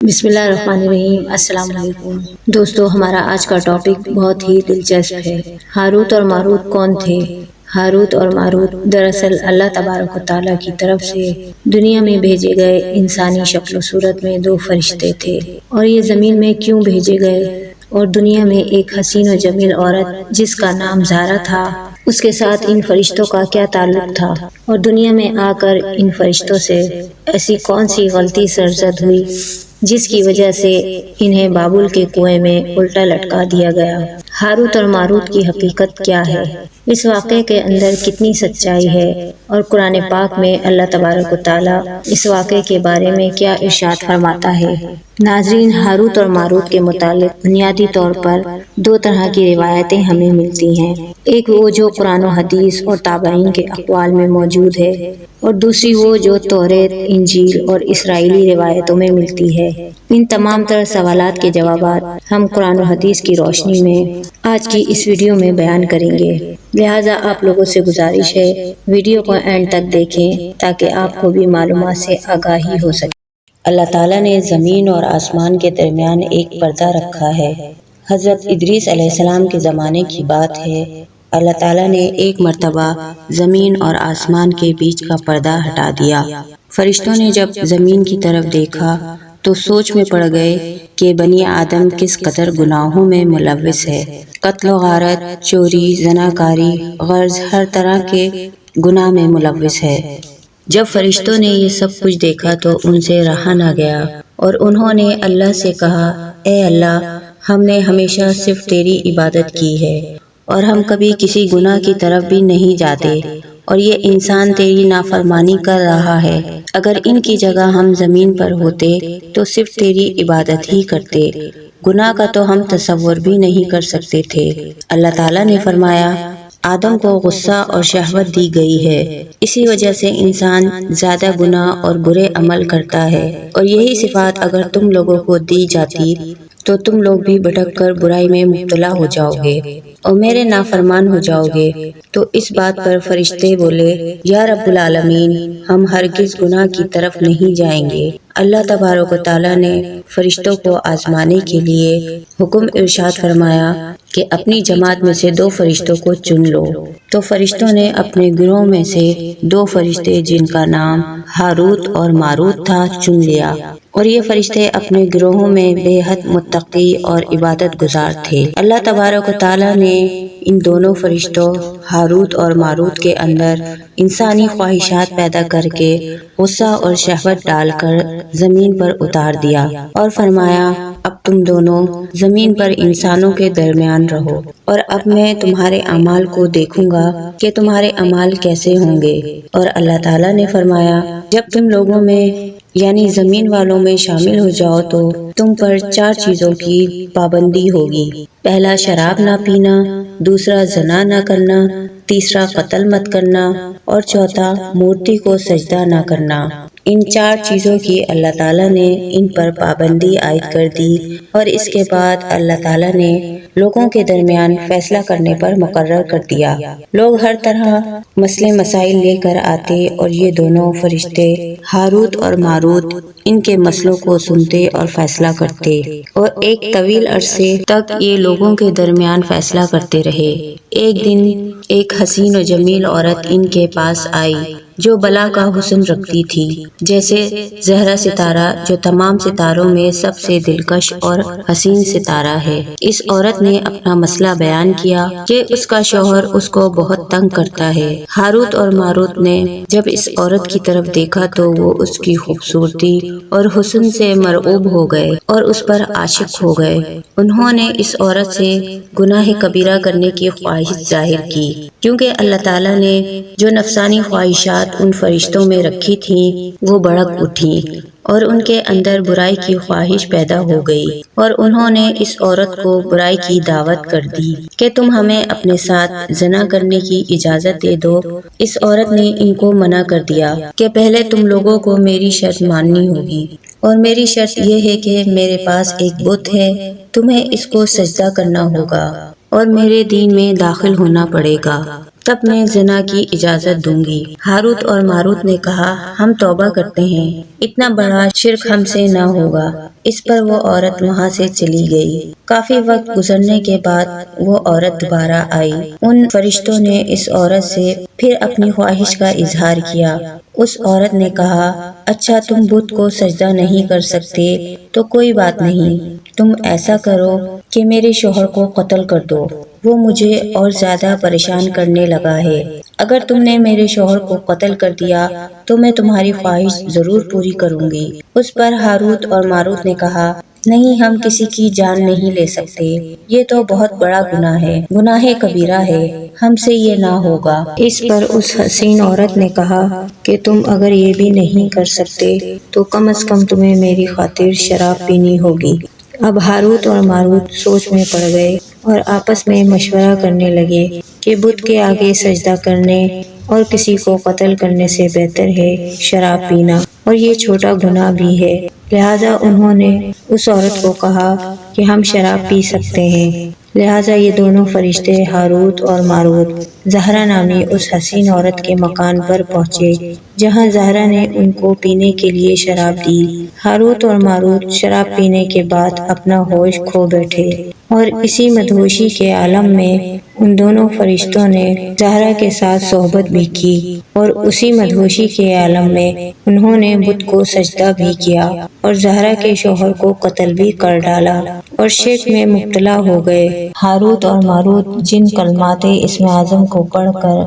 بسم اللہ الرحمن الرحیم۔ السلام علیکم دوستو، ہمارا آج کا ٹاپک بہت ہی دلچسپ ہے۔ ہاروت اور ماروت کون تھے؟ ہاروت اور ماروت دراصل اللہ تبارک و تعالیٰ کی طرف سے دنیا میں بھیجے گئے انسانی شکل و صورت میں دو فرشتے تھے۔ اور یہ زمین میں کیوں بھیجے گئے اور دنیا میں ایک حسین و جمیل عورت جس کا نام زارا تھا، اس کے ساتھ ان فرشتوں کا کیا تعلق تھا؟ اور دنیا میں آ کر ان فرشتوں سے ایسی کون سی غلطی سرزد ہوئی جس کی وجہ سے انہیں بابل کے کنویں میں الٹا لٹکا دیا گیا؟ ہاروت اور ماروت کی حقیقت کیا ہے؟ اس واقعے کے اندر کتنی سچائی ہے؟ اور قرآن پاک میں اللہ تبارک و تعالیٰ اس واقعے کے بارے میں کیا ارشاد فرماتا ہے؟ ناظرین، ہاروت اور ماروت کے متعلق بنیادی طور پر دو طرح کی روایتیں ہمیں ملتی ہیں۔ ایک وہ جو قرآن و حدیث اور تابعین کے اقوال میں موجود ہے، اور دوسری وہ جو توریت، انجیل اور اسرائیلی روایتوں میں ملتی ہے۔ ان تمام تر سوالات کے جوابات ہم قرآن و حدیث کی روشنی میں آج کی اس ویڈیو میں بیان کریں گے، لہٰذا آپ لوگوں سے گزارش ہے ویڈیو کو اینڈ تک دیکھیں تاکہ آپ کو بھی معلومات سے آگاہی ہو سکے۔ اللہ تعالیٰ نے زمین اور آسمان کے درمیان ایک پردہ رکھا ہے۔ حضرت ادریس علیہ السلام کے زمانے کی بات ہے۔ اللہ تعالیٰ نے ایک مرتبہ زمین اور آسمان کے بیچ کا پردہ ہٹا دیا۔ فرشتوں نے جب زمین کی طرف دیکھا تو سوچ میں پڑ گئے کہ بنی آدم کس قدر گناہوں میں ملوث ہے۔ قتل و غارت، چوری، زناکاری، غرض ہر طرح کے گناہ میں ملوث ہے۔ جب فرشتوں نے یہ سب کچھ دیکھا تو ان سے رہا نہ گیا اور انہوں نے اللہ سے کہا، اے اللہ، ہم نے ہمیشہ صرف تیری عبادت کی ہے اور ہم کبھی کسی گناہ کی طرف بھی نہیں جاتے، اور یہ انسان تیری نافرمانی کر رہا ہے۔ اگر ان کی جگہ ہم زمین پر ہوتے تو صرف تیری عبادت ہی کرتے، گناہ کا تو ہم تصور بھی نہیں کر سکتے تھے۔ اللہ تعالیٰ نے فرمایا، آدم کو غصہ اور شہوت دی گئی ہے، اسی وجہ سے انسان زیادہ گناہ اور برے عمل کرتا ہے، اور یہی صفات اگر تم لوگوں کو دی جاتی تو تم لوگ بھی بھٹک کر برائی میں مبتلا ہو جاؤ گے اور میرے نافرمان ہو جاؤ گے۔ تو اس بات پر فرشتے بولے، یا رب العالمین، ہم ہرگز گناہ کی طرف نہیں جائیں گے۔ اللہ تبارک و تعالیٰ نے فرشتوں کو آزمانے کے لیے حکم ارشاد فرمایا کہ اپنی جماعت میں سے دو فرشتوں کو چن لو۔ تو فرشتوں نے اپنے گروہ میں سے دو فرشتے جن کا نام ہاروت اور ماروت تھا چن لیا، اور یہ فرشتے اپنے گروہوں میں بے حد متقی اور عبادت گزار تھے۔ اللہ تبارک و تعالیٰ نے ان دونوں فرشتوں ہاروت اور ماروت کے اندر انسانی خواہشات پیدا کر کے غصہ اور شہوت ڈال کر زمین پر اتار دیا اور فرمایا، اب تم دونوں زمین پر انسانوں کے درمیان رہو، اور اب میں تمہارے اعمال کو دیکھوں گا کہ تمہارے اعمال کیسے ہوں گے۔ اور اللہ تعالیٰ نے فرمایا، جب تم لوگوں میں یعنی زمین والوں میں شامل ہو جاؤ تو تم پر 4 چیزوں کی پابندی ہوگی۔ پہلا، شراب نہ پینا، دوسرا، زنا نہ کرنا، تیسرا، قتل مت کرنا، اور چوتھا، مورتی کو سجدہ نہ کرنا۔ ان 4 چیزوں کی اللہ تعالیٰ نے ان پر پابندی عائد کر دی، اور اس کے بعد اللہ تعالیٰ نے لوگوں کے درمیان فیصلہ کرنے پر مقرر کر دیا۔ لوگ ہر طرح مسئلے مسائل لے کر آتے اور یہ دونوں فرشتے ہاروت اور ماروت ان کے مسئلوں کو سنتے اور فیصلہ کرتے، اور ایک طویل عرصے تک یہ لوگوں کے درمیان فیصلہ کرتے رہے۔ ایک دن ایک حسین و جمیل عورت ان کے پاس آئی جو بلا کا حسن رکھتی تھی، جیسے زہرہ ستارہ جو تمام ستاروں میں سب سے دلکش اور حسین ستارہ ہے۔ اس عورت نے اپنا مسئلہ بیان کیا کہ اس کا شوہر اس کو بہت تنگ کرتا ہے۔ ہاروت اور ماروت نے جب اس عورت کی طرف دیکھا تو وہ اس کی خوبصورتی اور حسن سے مرعوب ہو گئے اور اس پر عاشق ہو گئے۔ انہوں نے اس عورت سے گناہ کبیرہ کرنے کی خواہش ظاہر کی، کیونکہ اللہ تعالیٰ نے جو نفسانی خواہشات ان فرشتوں میں رکھی تھیں وہ بھڑک اٹھیں اور ان کے اندر برائی کی خواہش پیدا ہو گئی، اور انہوں نے اس عورت کو برائی کی دعوت کر دی کہ تم ہمیں اپنے ساتھ زنا کرنے کی اجازت دے دو۔ اس عورت نے ان کو منع کر دیا کہ پہلے تم لوگوں کو میری شرط ماننی ہوگی، اور میری شرط یہ ہے کہ میرے پاس ایک بت ہے، تمہیں اس کو سجدہ کرنا ہوگا اور میرے دین میں داخل ہونا پڑے گا۔ تب میں زنا کی اجازت دوں گی۔ ہاروت اور ماروت نے کہا ہم توبہ کرتے ہیں، اتنا بڑا شرک ہم سے نہ ہوگا۔ اس پر وہ عورت وہاں سے چلی گئی۔ کافی وقت گزرنے کے بعد وہ عورت دوبارہ آئی۔ ان فرشتوں نے اس عورت سے پھر اپنی خواہش کا اظہار کیا۔ اس عورت نے کہا اچھا تم بت کو سجدہ نہیں کر سکتے تو کوئی بات نہیں، تم ایسا کرو کہ میرے شوہر کو قتل کر دو، وہ مجھے اور زیادہ پریشان کرنے لگا ہے۔ اگر تم نے میرے شوہر کو قتل کر دیا تو میں تمہاری خواہش ضرور پوری کروں گی۔ اس پر ہاروت اور ماروت نے کہا نہیں، ہم کسی کی جان نہیں لے سکتے، یہ تو بہت بڑا گناہ ہے، گناہ کبیرہ ہے، ہم سے یہ نہ ہوگا۔ اس پر اس حسین عورت نے کہا کہ تم اگر یہ بھی نہیں کر سکتے تو کم از کم تمہیں میری خاطر شراب پینی ہوگی۔ اب ہاروت اور ماروت سوچ میں پڑ گئے اور آپس میں مشورہ کرنے لگے کہ بت کے آگے سجدہ کرنے اور کسی کو قتل کرنے سے بہتر ہے شراب پینا، اور یہ چھوٹا گناہ بھی ہے۔ لہٰذا انہوں نے اس عورت کو کہا کہ ہم شراب پی سکتے ہیں۔ لہٰذا یہ دونوں فرشتے ہاروت اور ماروت زہرا نامی اس حسین عورت کے مکان پر پہنچے جہاں زہرا نے ان کو پینے کے لیے شراب دی۔ ہاروت اور ماروت شراب پینے کے بعد اپنا ہوش کھو بیٹھے، اور اسی مدہوشی کے عالم میں ان دونوں فرشتوں نے زہرا کے ساتھ صحبت بھی کی، اور اسی مدہوشی کے عالم میں انہوں نے بت کو سجدہ بھی کیا اور زہرا کے شوہر کو قتل بھی کر ڈالا اور شرک میں مبتلا ہو گئے۔ ہاروت اور ماروت جن کلمات اسم اعظم کو پڑھ کر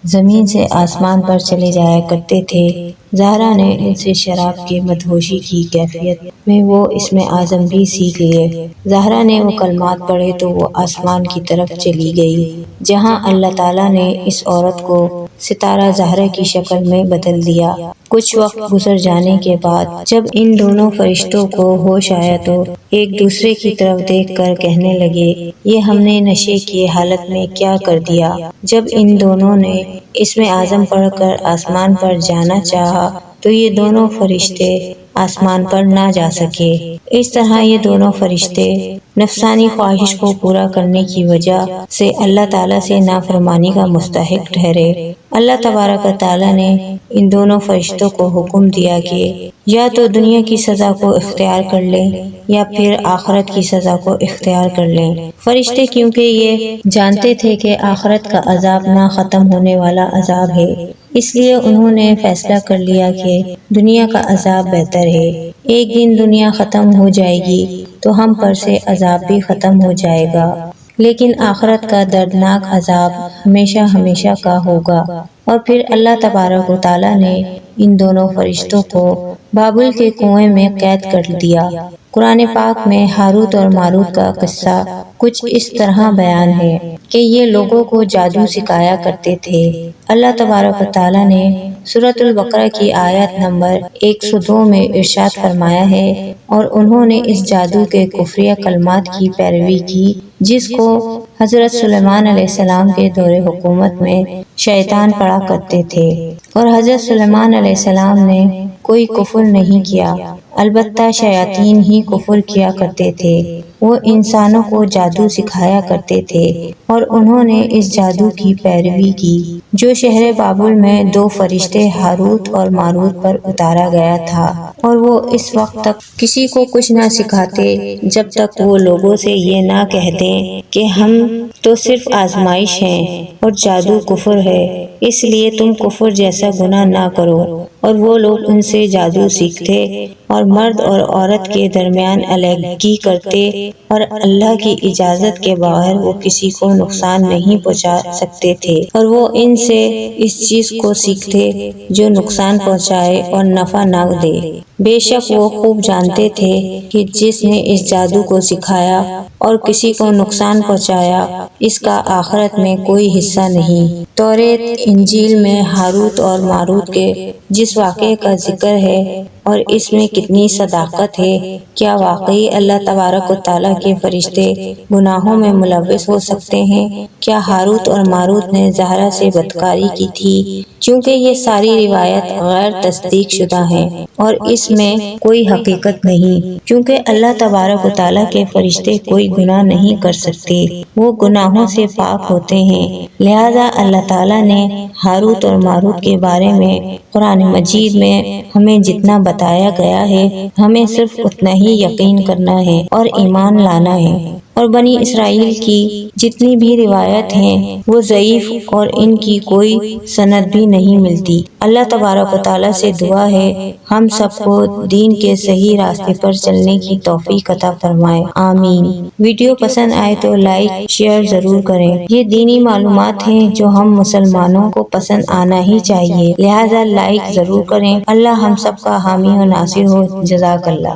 زمین سے آسمان پر چلے جایا کرتے تھے، زہرا نے ان سے شراب کے مدہوشی کی کیفیت میں وہ اسم اعظم بھی سیکھ لیے۔ زہرا نے وہ کلمات پڑھے تو وہ آسمان کی طرف چلی گئی جہاں اللہ تعالیٰ نے اس عورت کو ستارہ زہرا کی شکل میں بدل دیا۔ کچھ وقت گزر جانے کے بعد جب ان دونوں فرشتوں کو ہوش آیا تو ایک دوسرے کی طرف دیکھ کر کہنے لگے یہ ہم نے نشے کی حالت میں کیا کر دیا۔ جب ان دونوں نے اسم اعظم پڑھ کر آسمان پر جانا چاہا تو یہ دونوں فرشتے آسمان پر نہ جا سکے۔ اس طرح یہ دونوں فرشتے نفسانی خواہش کو پورا کرنے کی وجہ سے اللہ تعالیٰ سے نافرمانی کا مستحق ٹھہرے۔ اللہ تبارک و تعالیٰ نے ان دونوں فرشتوں کو حکم دیا کہ یا تو دنیا کی سزا کو اختیار کر لیں یا پھر آخرت کی سزا کو اختیار کر لیں۔ فرشتے کیونکہ یہ جانتے تھے کہ آخرت کا عذاب نہ ختم ہونے والا عذاب ہے، اس لیے انہوں نے فیصلہ کر لیا کہ دنیا کا عذاب بہتر ہے۔ ایک دن دنیا ختم ہو جائے گی تو ہم پر سے عذاب بھی ختم ہو جائے گا، لیکن آخرت کا دردناک عذاب ہمیشہ ہمیشہ کا ہوگا۔ اور پھر اللہ تبارک و تعالیٰ نے ان دونوں فرشتوں کو بابل کے کنویں میں قید کر دیا۔ قرآن پاک میں ہاروت اور ماروت کا قصہ کچھ اس طرح بیان ہے کہ یہ لوگوں کو جادو سکھایا کرتے تھے۔ اللہ تبارک و تعالیٰ نے سورۃ البقرہ کی آیت نمبر 102 میں ارشاد فرمایا ہے اور انہوں نے اس جادو کے کفریہ کلمات کی پیروی کی جس کو حضرت سلیمان علیہ السلام کے دور حکومت میں شیطان پڑھا کرتے تھے، اور حضرت سلیمان علیہ السلام نے کوئی کفر نہیں کیا، البتہ شیاطین ہی کفر کیا کرتے تھے۔ وہ انسانوں کو جادو سکھایا کرتے تھے اور انہوں نے اس جادو کی پیروی کی جو شہر بابل میں دو فرشتے ہاروت اور ماروت پر اتارا گیا تھا، اور وہ اس وقت تک کسی کو کچھ نہ سکھاتے جب تک وہ لوگوں سے یہ نہ کہہ دیں کہ ہم تو صرف آزمائش ہیں اور جادو کفر ہے، اس لیے تم کفر جیسا گناہ نہ کرو۔ اور وہ لوگ ان سے جادو سیکھتے اور مرد اور عورت کے درمیان علیحدگی کرتے اور اللہ کی اجازت کے بغیر وہ کسی کو نقصان نہیں پہنچا سکتے تھے، اور وہ ان سے اس چیز کو سیکھتے جو نقصان پہنچائے اور نفع نہ دے۔ بے شک وہ خوب جانتے تھے کہ جس نے اس جادو کو سکھایا اور کسی کو نقصان پہنچایا اس کا آخرت میں کوئی حصہ نہیں۔ توریت انجیل میں ہاروت اور ماروت کے جس واقعے کا ذکر ہے اور اس میں کتنی صداقت ہے، کیا واقعی اللہ تبارک و تعالیٰ کے فرشتے گناہوں میں ملوث ہو سکتے ہیں؟ کیا ہاروت اور ماروت نے زہرا سے بدکاری کی تھی؟ چونکہ یہ ساری روایت غیر تصدیق شدہ ہیں اور اس میں کوئی حقیقت نہیں، کیونکہ اللہ تبارک و تعالیٰ کے فرشتے کوئی گناہ نہیں کر سکتے، وہ گناہوں سے پاک ہوتے ہیں۔ لہٰذا اللہ تعالیٰ نے ہاروت اور ماروت کے بارے میں قرآن مجید میں ہمیں جتنا بتایا گیا ہے، ہمیں صرف اتنا ہی یقین کرنا ہے اور ایمان لانا ہے۔ اور بنی اسرائیل کی جتنی بھی روایت ہیں وہ ضعیف اور ان کی کوئی سند بھی نہیں ملتی۔ اللہ تبارک و تعالیٰ سے دعا ہے ہم سب کو دین کے صحیح راستے پر چلنے کی توفیق عطا فرمائے، آمین۔ ویڈیو پسند آئے تو لائک شیئر ضرور کریں۔ یہ دینی معلومات ہیں جو ہم مسلمانوں کو پسند آنا ہی چاہیے، لہٰذا لائک ضرور کریں۔ اللہ ہم سب کا حامی و ناصر ہو، جزاک اللہ۔